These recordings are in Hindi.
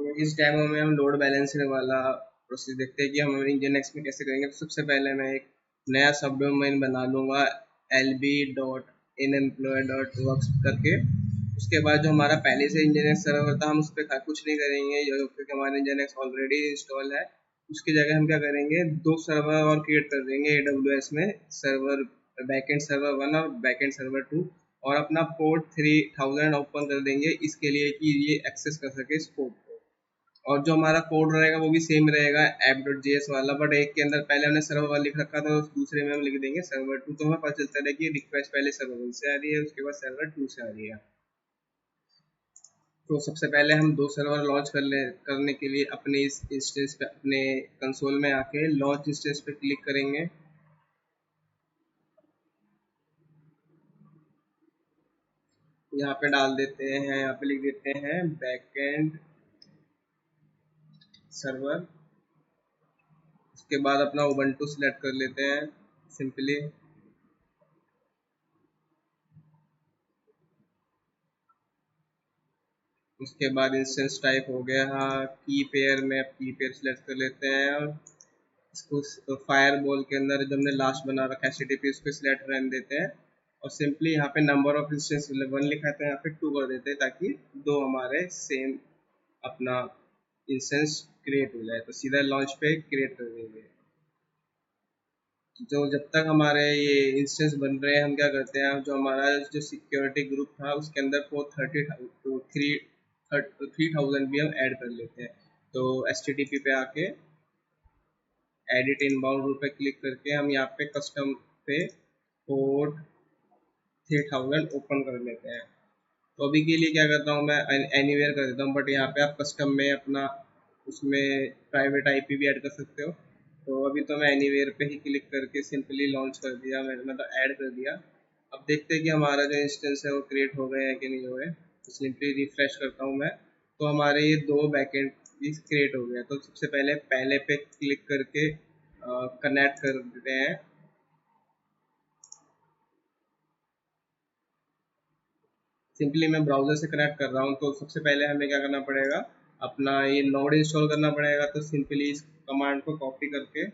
तो इस डेमो में हम लोड बैलेंसिंग वाला प्रोसेस देखते हैं कि हम nginx में कैसे करेंगे। तो सबसे पहले मैं एक नया सब डोमेन बना लूँगा lb.inemployee.works करके। उसके बाद जो हमारा पहले से nginx सर्वर था हम उस पर कुछ नहीं करेंगे क्योंकि हमारा nginx ऑलरेडी इंस्टॉल है। उसकी जगह हम क्या करेंगे, दो सर्वर और क्रिएट कर देंगे AWS में, सर्वर बैकएंड सर्वर 1 और बैकएंड सर्वर 2, और अपना पोर्ट 3000 ओपन कर देंगे इसके लिए कि ये एक्सेस कर सके इस पोर्ट को। और जो हमारा कोड रहेगा वो भी सेम रहेगा app.js वाला, बट एक के अंदर पहले हमने सर्वर 1 लिख रखा था, दूसरे में हम लिख देंगे सर्वर 2, तो हमें पता चलता है कि रिक्वेस्ट पहले सर्वर 1 से आ रही है, उसके बाद सर्वर 2 से आ रही है। तो सबसे पहले हम दो सर्वर लॉन्च करने के लिए अपने इस इंस्टेंस पे, अपने कंसोल में आके लॉन्च इंस्टेंस पे क्लिक करेंगे। यहाँ पे डाल देते हैं, यहाँ पे लिख देते हैं बैकएंड सर्वर। उसके बाद अपना उबंटू सिलेक्ट कर लेते हैं सिंपली। उसके बाद इंस्टेंस टाइप हो गया, हाँ की पेयर में की पेयर सिलेक्ट कर लेते हैं, और इसको फायर बॉल के अंदर जो हमने लास्ट बना रखा है HTTP उसको सिलेक्ट रहने देते हैं, और सिंपली यहाँ पे नंबर ऑफ इंस्टेंस 1 लिखा है तो यहाँ पे 2 कर देते हैं ताकि दो हमारे सेम अपना इंस्टेंस क्रिएट हो जाए। तो सीधा लॉन्च पे क्रिएट कर देंगे। जो जब तक हमारे ये इंस्टेंस बन रहे हैं हम क्या करते हैं, जो हमारा जो सिक्योरिटी ग्रुप था उसके अंदर 3000 भी हम ऐड कर लेते हैं। तो HTTP पे आके एडिट इनबाउंड रूल पे क्लिक करके हम यहाँ पे कस्टम पे पोर्ट 3000 ओपन कर लेते हैं। तो अभी के लिए क्या करता हूँ मैं, एनीवेयर कर देता हूँ, बट यहाँ पे आप कस्टम में अपना उसमें प्राइवेट IP भी ऐड कर सकते हो। तो अभी तो मैं एनीवेयर पे ही क्लिक करके सिंपली लॉन्च कर दिया, मैंने मतलब ऐड कर दिया। अब देखते हैं कि हमारा जो इंस्टेंस है वो क्रिएट हो गए हैं कि नहीं हुए। तो सिंपली रिफ्रेश करता हूँ मैं, तो हमारे ये दो बैकएंड क्रिएट हो गया। तो सबसे पहले पे क्लिक करके कनेक्ट कर देते हैं। सिंपली मैं ब्राउज़र से कनेक्ट कर रहा हूँ। तो सबसे पहले हमें क्या करना पड़ेगा, अपना ये नोड इंस्टॉल करना पड़ेगा। तो सिंपली इस कमांड को कॉपी करके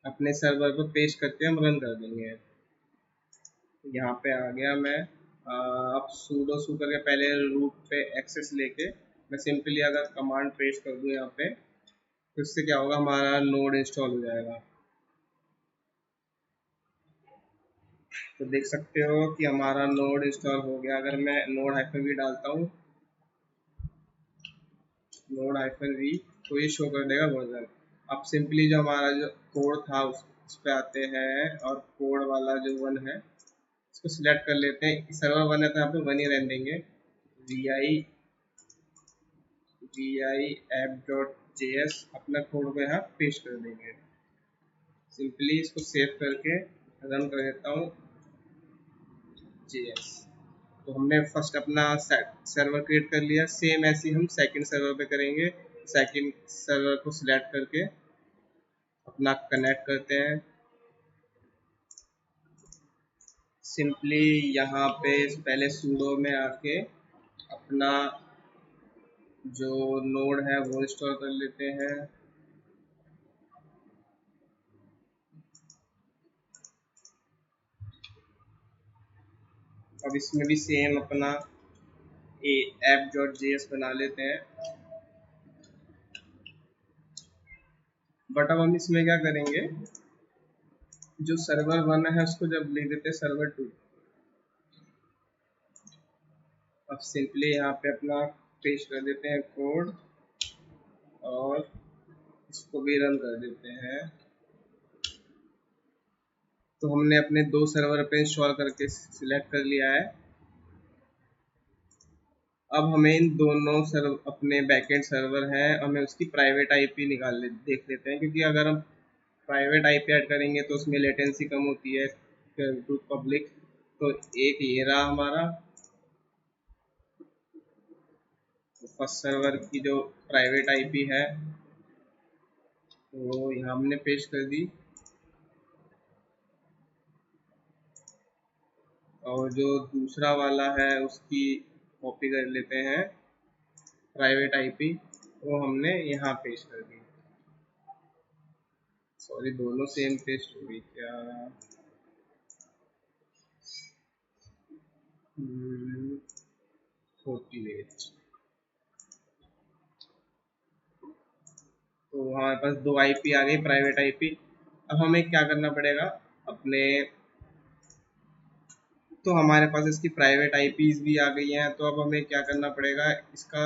अपने सर्वर पर पेस्ट करके हम रन कर देंगे। यहाँ पे आ गया मैं। अब sudo su करके पहले रूट पे एक्सेस लेके मैं सिंपली अगर कमांड पेस्ट कर दूँ यहाँ पे, तो इससे क्या होगा, हमारा नोड इंस्टॉल हो जाएगा। तो देख सकते हो कि हमारा नोड इंस्टॉल हो गया। अगर मैं नोड -v डालता हूँ, नोड -v, तो ये शो कर देगा वर्जन। अब सिंपली जो हमारा जो कोड था उस पे आते हैं, और कोड वाला जो 1 है इसको सिलेक्ट कर लेते हैं। सर्वर 1 है तो यहाँ पे 1 ही रहने देंगे। vi app.js अपना कोड को यहाँ पेस्ट कर देंगे। सिंपली इसको सेव करके रन कर देता हूँ js। तो हमने फर्स्ट अपना सर्वर क्रिएट कर लिया। सेम ऐसे हम सेकंड सर्वर पे करेंगे। सेकंड सर्वर को सिलेक्ट करके अपना कनेक्ट करते हैं। सिंपली यहाँ पे पहले sudo में आके अपना जो नोड है वो इंस्टॉल कर लेते हैं। अब इसमें भी सेम अपना app.js बना लेते हैं। बट अब हम इसमें क्या करेंगे, जो सर्वर 1 है उसको जब लिख देते हैं सर्वर 2। अब सिंपली यहाँ पे अपना पेस्ट कर देते हैं कोड, और इसको भी रन कर देते हैं। तो हमने अपने दो सर्वर पे इंस्टॉल करके सिलेक्ट कर लिया है। अब हमें इन दोनों अपने बैकएंड सर्वर हैं, हमें उसकी प्राइवेट IP देख लेते हैं, क्योंकि अगर हम प्राइवेट IP ऐड करेंगे तो उसमें लेटेंसी कम होती है टू पब्लिक। तो एक ये रहा हमारा फर्स्ट सर्वर की जो प्राइवेट IP है, तो यहाँ हमने पेस्ट कर दी। और जो दूसरा वाला है उसकी कॉपी कर लेते हैं, प्राइवेट आईपी, वो हमने यहाँ पेस्ट कर दी। सॉरी, दोनों सेम पेस्ट हो गई क्या? 48। तो हमारे पास दो आईपी आ गई, प्राइवेट आईपी। अब हमें क्या करना पड़ेगा अपने, तो हमारे पास इसकी प्राइवेट आईपीज भी आ गई हैं। तो अब हमें क्या करना पड़ेगा, इसका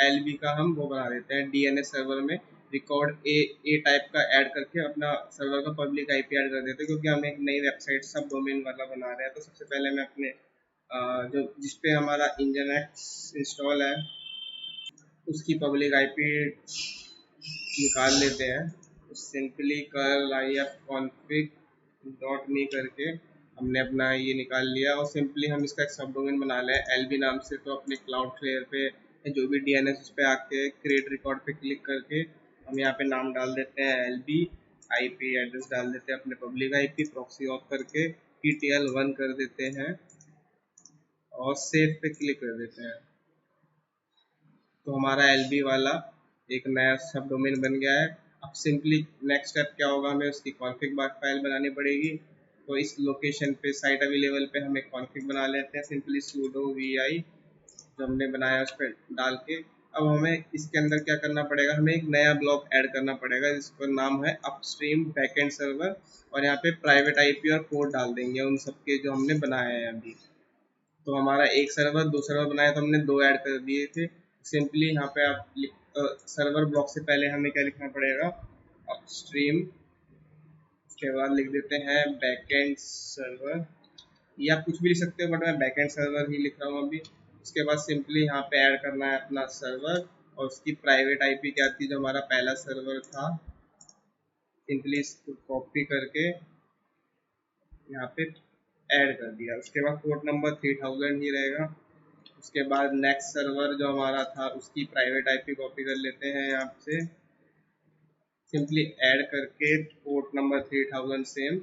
एलबी का हम वो बना देते हैं डीएनएस सर्वर में, रिकॉर्ड ए टाइप का ऐड करके अपना सर्वर का पब्लिक आईपी ऐड कर देते हैं, क्योंकि हम एक नई वेबसाइट सब डोमेन वाला बना रहे हैं। तो सबसे पहले मैं अपने जो जिसपे हमारा इंजनएक्स इंस्टॉल है उसकी पब्लिक आईपी निकाल लेते हैं। तो simply curl IF config dot मी करके हमने अपना ये निकाल लिया, और सिंपली हम इसका एक सब डोमेन बना लें एलबी नाम से। तो अपने क्लाउड फ्लेयर पे जो भी डीएनएस उस पे आके क्रिएट रिकॉर्ड पे क्लिक करके हम यहाँ पे नाम डाल देते हैं एलबी, आईपी एड्रेस डाल देते हैं अपने पब्लिक आईपी, प्रॉक्सी ऑफ करके TTL1 कर देते हैं और सेव पे क्लिक कर देते हैं। तो हमारा एलबी वाला एक नया सब डोमेन बन गया है। अब सिंपली नेक्स्ट स्टेप क्या होगा, हमें उसकी कॉन्फ़िग फाइल बनानी पड़ेगी। तो इस लोकेशन पे साइट अवेलेबल पे हम एक कॉन्फ़िग बना लेते हैं, सिंपली sudo vi जो हमने बनाया उस पर डाल के। अब हमें इसके अंदर क्या करना पड़ेगा, हमें एक नया ब्लॉक ऐड करना पड़ेगा जिसका नाम है अपस्ट्रीम बैकएंड सर्वर, और यहाँ पे प्राइवेट आईपी और पोर्ट डाल देंगे उन सबके जो हमने बनाए हैं अभी। तो हमारा एक सर्वर, दो सर्वर बनाया तो हमने दो ऐड कर दिए थे। सिंपली यहाँ पे आप सर्वर ब्लॉक से पहले हमें क्या लिखना पड़ेगा, अपस्ट्रीम, उसके बाद लिख देते हैं बैकएंड सर्वर, या आप कुछ भी लिख सकते हो, बट मैं बैकएंड सर्वर ही लिख रहा हूँ अभी। उसके बाद सिंपली यहाँ पे ऐड करना है अपना सर्वर, और उसकी प्राइवेट आईपी क्या थी जो हमारा पहला सर्वर था, सिंपली इसको कॉपी करके यहाँ पे ऐड कर दिया। उसके बाद पोर्ट नंबर 3000 ही रहेगा। उसके बाद नेक्स्ट सर्वर जो हमारा था उसकी प्राइवेट आईपी कॉपी कर लेते हैं यहाँ से, सिंपली ऐड करके पोर्ट नंबर 3000 सेम।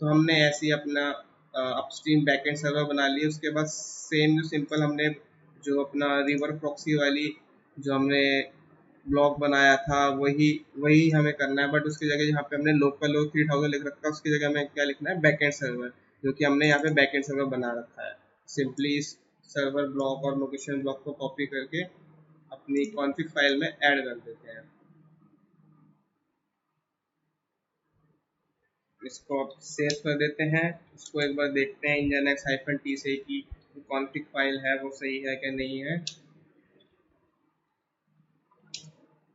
तो हमने ऐसे ही अपना अपस्ट्रीम बैकएंड सर्वर बना लिया। उसके बाद सेम जो सिंपल हमने जो अपना रिवर प्रॉक्सी वाली जो हमने ब्लॉक बनाया था वही वही हमें करना है, बट उसकी जगह यहाँ पे हमने लोकल 3000 लिख रखा है, उसकी जगह हमें क्या लिखना है, बैकएंड सर्वर, जो कि हमने यहाँ पे बैकएंड सर्वर बना रखा है। सिंपली इस सर्वर ब्लॉक और लोकेशन ब्लॉक को कॉपी करके अपनी कॉन्फ़िग फाइल में ऐड कर देते हैं। इसको सेव कर देते हैं। इसको एक बार देखते हैं nginx-t से कि कॉन्फ़िग फाइल है वो सही है कि नहीं है।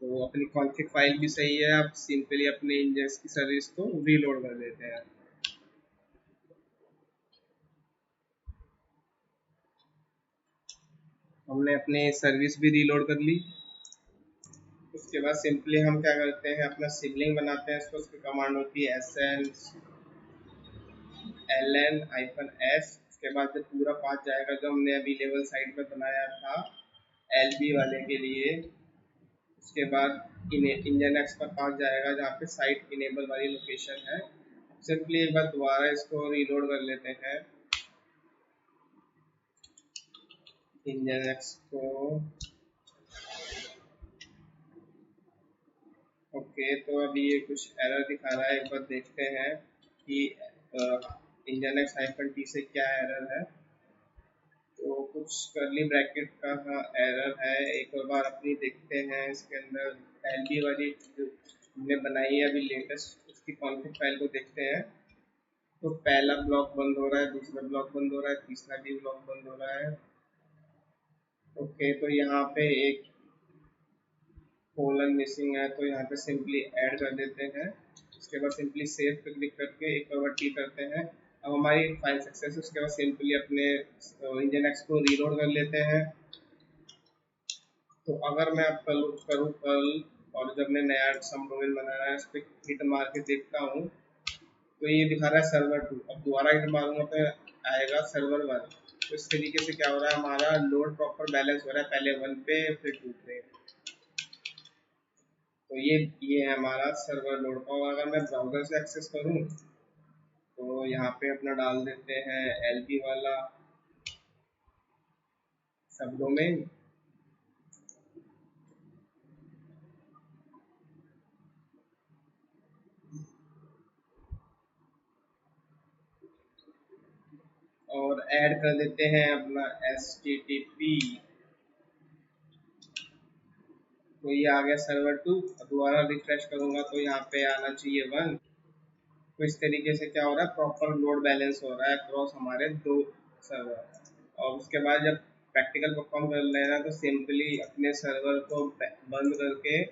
तो अपनी कॉन्फ़िग फाइल भी सही है। अब सिंपली अपने इंजन की सर्विस को रीलोड कर देते हैं। हमने अपने सर्विस भी रीलोड कर ली। उसके बाद सिंपली हम क्या करते हैं, अपना सिबलिंग बनाते हैं इसको। उसकी कमांड होती है sn ln-s। उसके बाद जब पूरा पाथ जाएगा जो हमने अभी लेवल साइड में बनाया था एलबी वाले के लिए, उसके बाद इंजनएक्स का पाथ जाएगा जहाँ पे साइट इनेबल वाली लोकेशन है। सिंपली एक बार दोबारा इसको रीलोड कर लेते हैं इंजनएक्स को। ओके, तो अभी ये कुछ एरर दिखा रहा है, एक बार देखते हैं कि nginx-t से क्या एरर है। तो कुछ कर्ली ब्रैकेट का एरर है, एक और बार अपनी देखते हैं इसके अंदर एलबी वाली जो हमने बनाई है अभी लेटेस्ट, उसकी कॉन्फ़िग फाइल को देखते हैं। तो पहला ब्लॉक बंद हो रहा है, दूसरा ब्लॉक बंद हो रहा है, तीसरा भी ब्लॉक बंद हो रहा है। ओके, तो यहाँ पे एक कोलन मिसिंग है, तो यहाँ पे सिंपली ऐड कर देते हैं। उसके बाद सिंपली सेव पे क्लिक करके एक और टी करते हैं। अब हमारी फाइल सक्सेस है। उसके बाद सिंपली अपने इंजनएक्स को रीलोड कर लेते हैं। तो अगर मैं अब कल करूँ कल, और जब मैं नया सम डोमेन बनाना है उस पर हिट मार के देखता हूँ तो ये दिखा रहा है सर्वर 2। अब दोबारा हिट मारूंगा तो आएगा सर्वर 1। तो इस तरीके से क्या हो रहा है, हमारा लोड प्रॉपर बैलेंस हो रहा है, पहले 1 पे फिर 2 पे। तो ये है हमारा सर्वर लोड। और अगर मैं ब्राउजर से एक्सेस करूँ तो तो यहाँ पे अपना डाल देते हैं LB वाला सब डोमेन। और ऐड कर देते हैं अपना HTTP। तो ये आ गया सर्वर 2। दोबारा रिफ्रेश करूंगा तो यहाँ पे आना चाहिए 1। तो इस तरीके से क्या हो रहा है, प्रॉपर लोड बैलेंस हो रहा है अक्रॉस हमारे 2 सर्वर। और उसके बाद जब प्रैक्टिकल परफॉर्म कर लेना तो सिंपली अपने सर्वर को बंद करके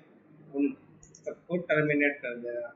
उन सबको टर्मिनेट कर देना।